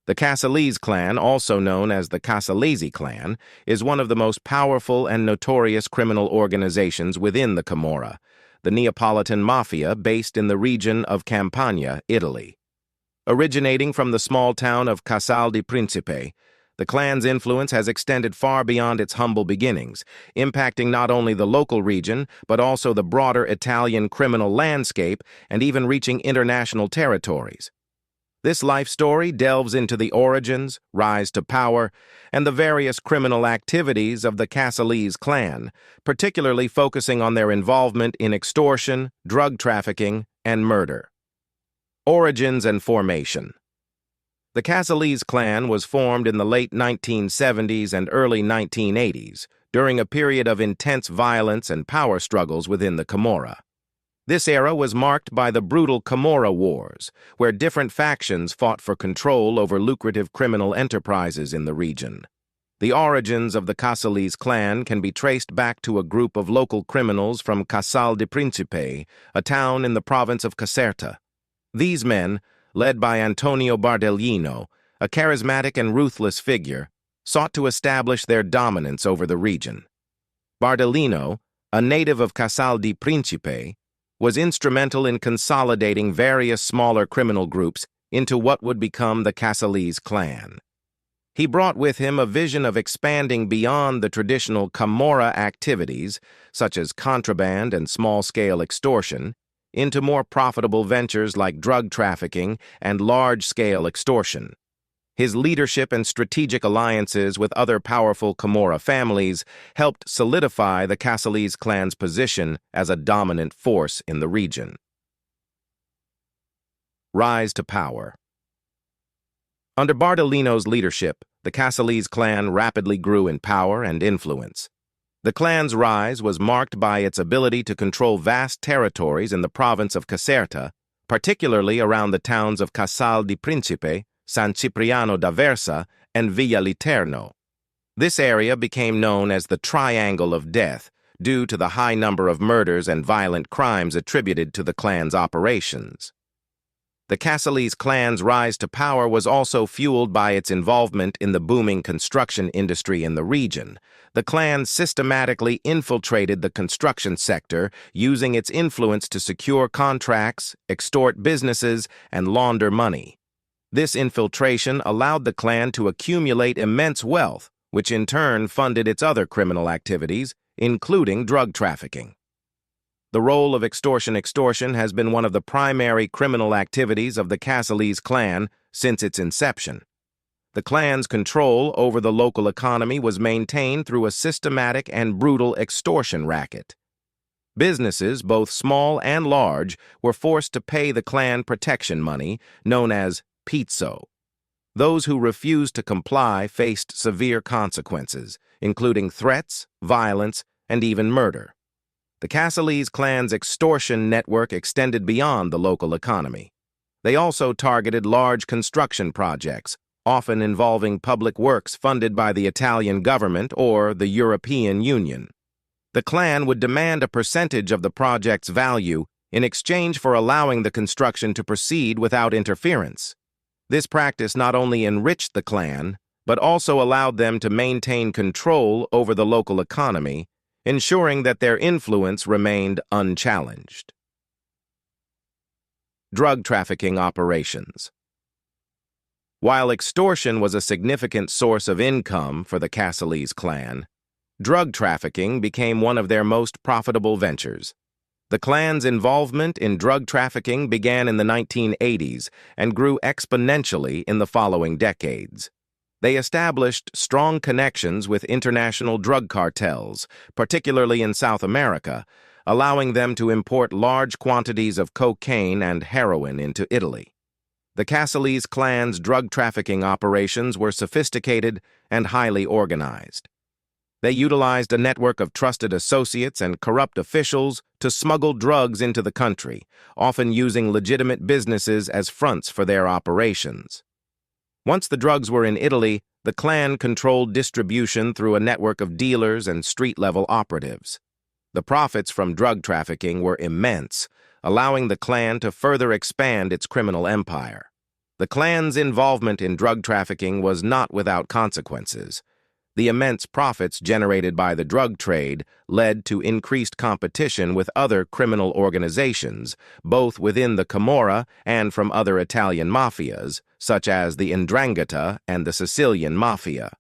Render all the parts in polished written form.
The Casalese clan, also known as the Casalesi Clan, is one of the most powerful and notorious criminal organizations within the Camorra, the Neapolitan mafia based in the region of Campania, Italy. Originating from the small town of Casal di Principe, the clan's influence has extended far beyond its humble beginnings, impacting not only the local region, but also the broader Italian criminal landscape and even reaching international territories. This life story delves into the origins, rise to power, and the various criminal activities of the Casalese clan, particularly focusing on their involvement in extortion, drug trafficking, and murder. Origins and formation. The Casalese clan was formed in the late 1970s and early 1980s, during a period of intense violence and power struggles within the Camorra. This era was marked by the brutal Camorra Wars, where different factions fought for control over lucrative criminal enterprises in the region. The origins of the Casalese clan can be traced back to a group of local criminals from Casal di Principe, a town in the province of Caserta. These men, led by Antonio Bardellino, a charismatic and ruthless figure, sought to establish their dominance over the region. Bardellino, a native of Casal di Principe, was instrumental in consolidating various smaller criminal groups into what would become the Casalese clan. He brought with him a vision of expanding beyond the traditional Camorra activities, such as contraband and small-scale extortion, into more profitable ventures like drug trafficking and large-scale extortion. His leadership and strategic alliances with other powerful Camorra families helped solidify the Casalese clan's position as a dominant force in the region. Rise to power. Under Bardellino's leadership, the Casalese clan rapidly grew in power and influence. The clan's rise was marked by its ability to control vast territories in the province of Caserta, particularly around the towns of Casal di Principe, San Cipriano d'Aversa, and Villa Literno. This area became known as the Triangle of Death due to the high number of murders and violent crimes attributed to the clan's operations. The Casalese clan's rise to power was also fueled by its involvement in the booming construction industry in the region. The clan systematically infiltrated the construction sector, using its influence to secure contracts, extort businesses, and launder money. This infiltration allowed the clan to accumulate immense wealth, which in turn funded its other criminal activities, including drug trafficking. The role of extortion has been one of the primary criminal activities of the Casalese clan since its inception. The clan's control over the local economy was maintained through a systematic and brutal extortion racket. Businesses, both small and large, were forced to pay the clan protection money, known as pizzo. Those who refused to comply faced severe consequences, including threats, violence, and even murder. The Casalese clan's extortion network extended beyond the local economy. They also targeted large construction projects, often involving public works funded by the Italian government or the European Union. The clan would demand a percentage of the project's value in exchange for allowing the construction to proceed without interference. This practice not only enriched the clan, but also allowed them to maintain control over the local economy, ensuring that their influence remained unchallenged. Drug trafficking operations. While extortion was a significant source of income for the Casalese clan, drug trafficking became one of their most profitable ventures. The clan's involvement in drug trafficking began in the 1980s and grew exponentially in the following decades. They established strong connections with international drug cartels, particularly in South America, allowing them to import large quantities of cocaine and heroin into Italy. The Casalese clan's drug trafficking operations were sophisticated and highly organized. They utilized a network of trusted associates and corrupt officials to smuggle drugs into the country, often using legitimate businesses as fronts for their operations. Once the drugs were in Italy, the clan controlled distribution through a network of dealers and street-level operatives. The profits from drug trafficking were immense, allowing the clan to further expand its criminal empire. The clan's involvement in drug trafficking was not without consequences. The immense profits generated by the drug trade led to increased competition with other criminal organizations, both within the Camorra and from other Italian mafias, such as the 'Ndrangheta and the Sicilian mafia.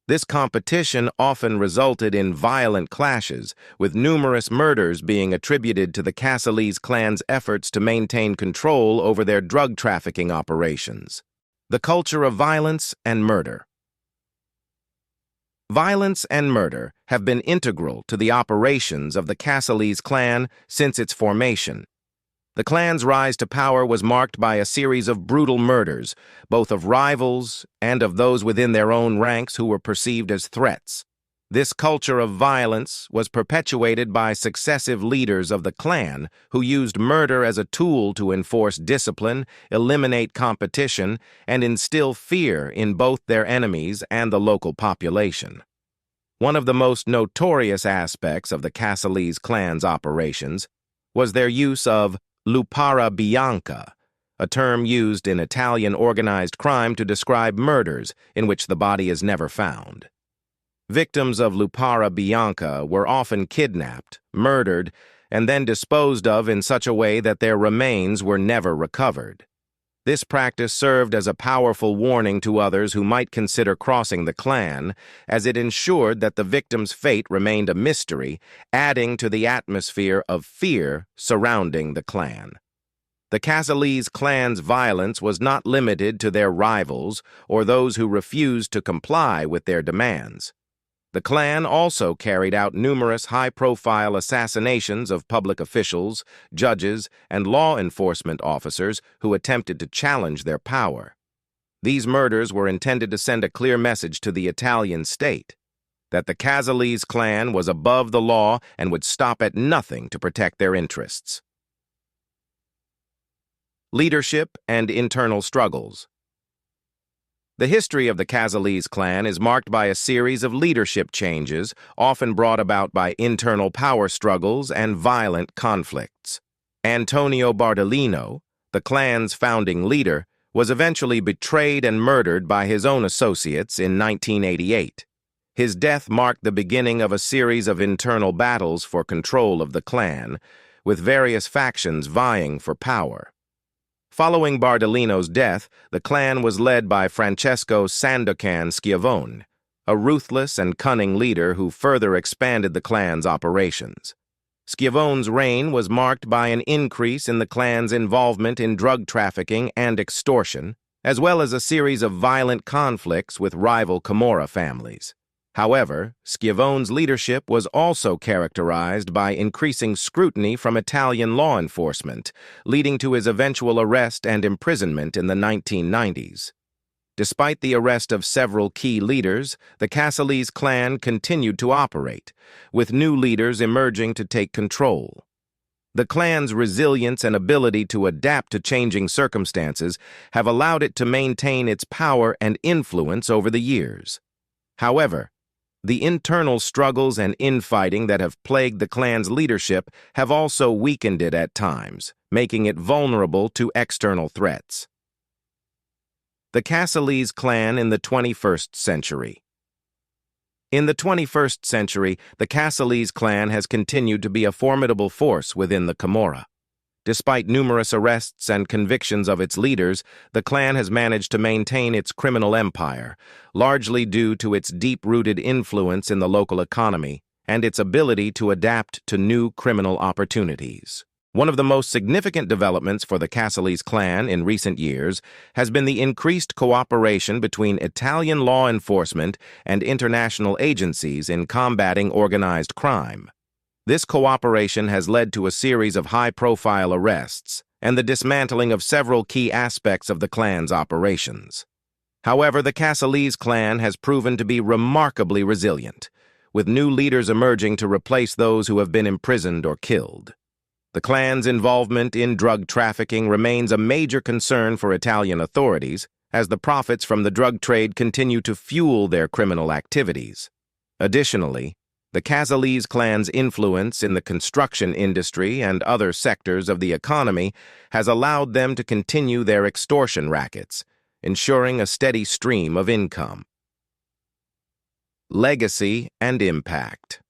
This competition often resulted in violent clashes, with numerous murders being attributed to the Casalese clan's efforts to maintain control over their drug trafficking operations. The culture of violence and murder. Violence and murder have been integral to the operations of the Casalese clan since its formation. The clan's rise to power was marked by a series of brutal murders, both of rivals and of those within their own ranks who were perceived as threats. This culture of violence was perpetuated by successive leaders of the clan who used murder as a tool to enforce discipline, eliminate competition, and instill fear in both their enemies and the local population. One of the most notorious aspects of the Casalese clan's operations was their use of lupara bianca, a term used in Italian organized crime to describe murders in which the body is never found. Victims of lupara bianca were often kidnapped, murdered, and then disposed of in such a way that their remains were never recovered. This practice served as a powerful warning to others who might consider crossing the clan, as it ensured that the victim's fate remained a mystery, adding to the atmosphere of fear surrounding the clan. The Casalese clan's violence was not limited to their rivals or those who refused to comply with their demands. The clan also carried out numerous high-profile assassinations of public officials, judges, and law enforcement officers who attempted to challenge their power. These murders were intended to send a clear message to the Italian state that the Casalese clan was above the law and would stop at nothing to protect their interests. Leadership and internal struggles. The history of the Casalese clan is marked by a series of leadership changes, often brought about by internal power struggles and violent conflicts. Antonio Bardolino, the clan's founding leader, was eventually betrayed and murdered by his own associates in 1988. His death marked the beginning of a series of internal battles for control of the clan, with various factions vying for power. Following Bardolino's death, the clan was led by Francesco Sandokan Schiavone, a ruthless and cunning leader who further expanded the clan's operations. Schiavone's reign was marked by an increase in the clan's involvement in drug trafficking and extortion, as well as a series of violent conflicts with rival Camorra families. However, Schiavone's leadership was also characterized by increasing scrutiny from Italian law enforcement, leading to his eventual arrest and imprisonment in the 1990s. Despite the arrest of several key leaders, the Casalese clan continued to operate, with new leaders emerging to take control. The clan's resilience and ability to adapt to changing circumstances have allowed it to maintain its power and influence over the years. However, the internal struggles and infighting that have plagued the clan's leadership have also weakened it at times, making it vulnerable to external threats. The Casalese clan in the 21st century. In the 21st century, the Casalese clan has continued to be a formidable force within the Camorra. Despite numerous arrests and convictions of its leaders, the clan has managed to maintain its criminal empire, largely due to its deep-rooted influence in the local economy and its ability to adapt to new criminal opportunities. One of the most significant developments for the Casalese clan in recent years has been the increased cooperation between Italian law enforcement and international agencies in combating organized crime. This cooperation has led to a series of high-profile arrests and the dismantling of several key aspects of the clan's operations. However, the Casalese clan has proven to be remarkably resilient, with new leaders emerging to replace those who have been imprisoned or killed. The clan's involvement in drug trafficking remains a major concern for Italian authorities, as the profits from the drug trade continue to fuel their criminal activities. Additionally, The Casalese clan's influence in the construction industry and other sectors of the economy has allowed them to continue their extortion rackets, ensuring a steady stream of income. Legacy and impact.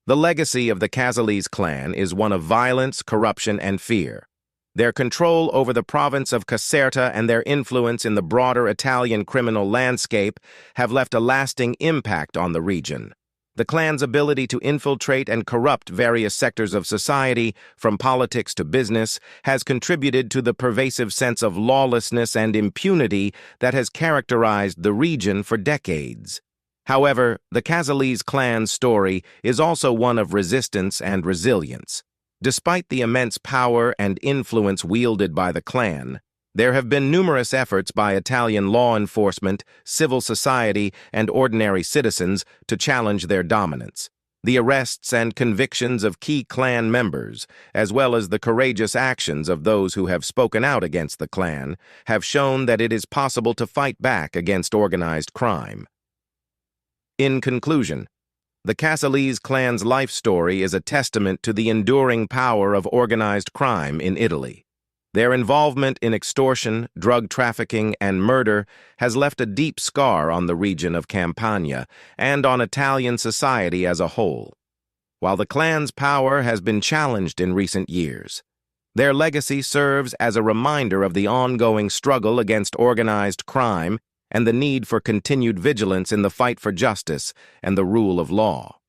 The legacy of the Casalese clan is one of violence, corruption, and fear. Their control over the province of Caserta and their influence in the broader Italian criminal landscape have left a lasting impact on the region. The clan's ability to infiltrate and corrupt various sectors of society, from politics to business, has contributed to the pervasive sense of lawlessness and impunity that has characterized the region for decades. However, the Casalese clan's story is also one of resistance and resilience. Despite the immense power and influence wielded by the clan, there have been numerous efforts by Italian law enforcement, civil society, and ordinary citizens to challenge their dominance. The arrests and convictions of key clan members, as well as the courageous actions of those who have spoken out against the clan, have shown that it is possible to fight back against organized crime. In conclusion, the Casalese clan's life story is a testament to the enduring power of organized crime in Italy. Their involvement in extortion, drug trafficking, and murder has left a deep scar on the region of Campania and on Italian society as a whole. While the clan's power has been challenged in recent years, their legacy serves as a reminder of the ongoing struggle against organized crime and the need for continued vigilance in the fight for justice and the rule of law.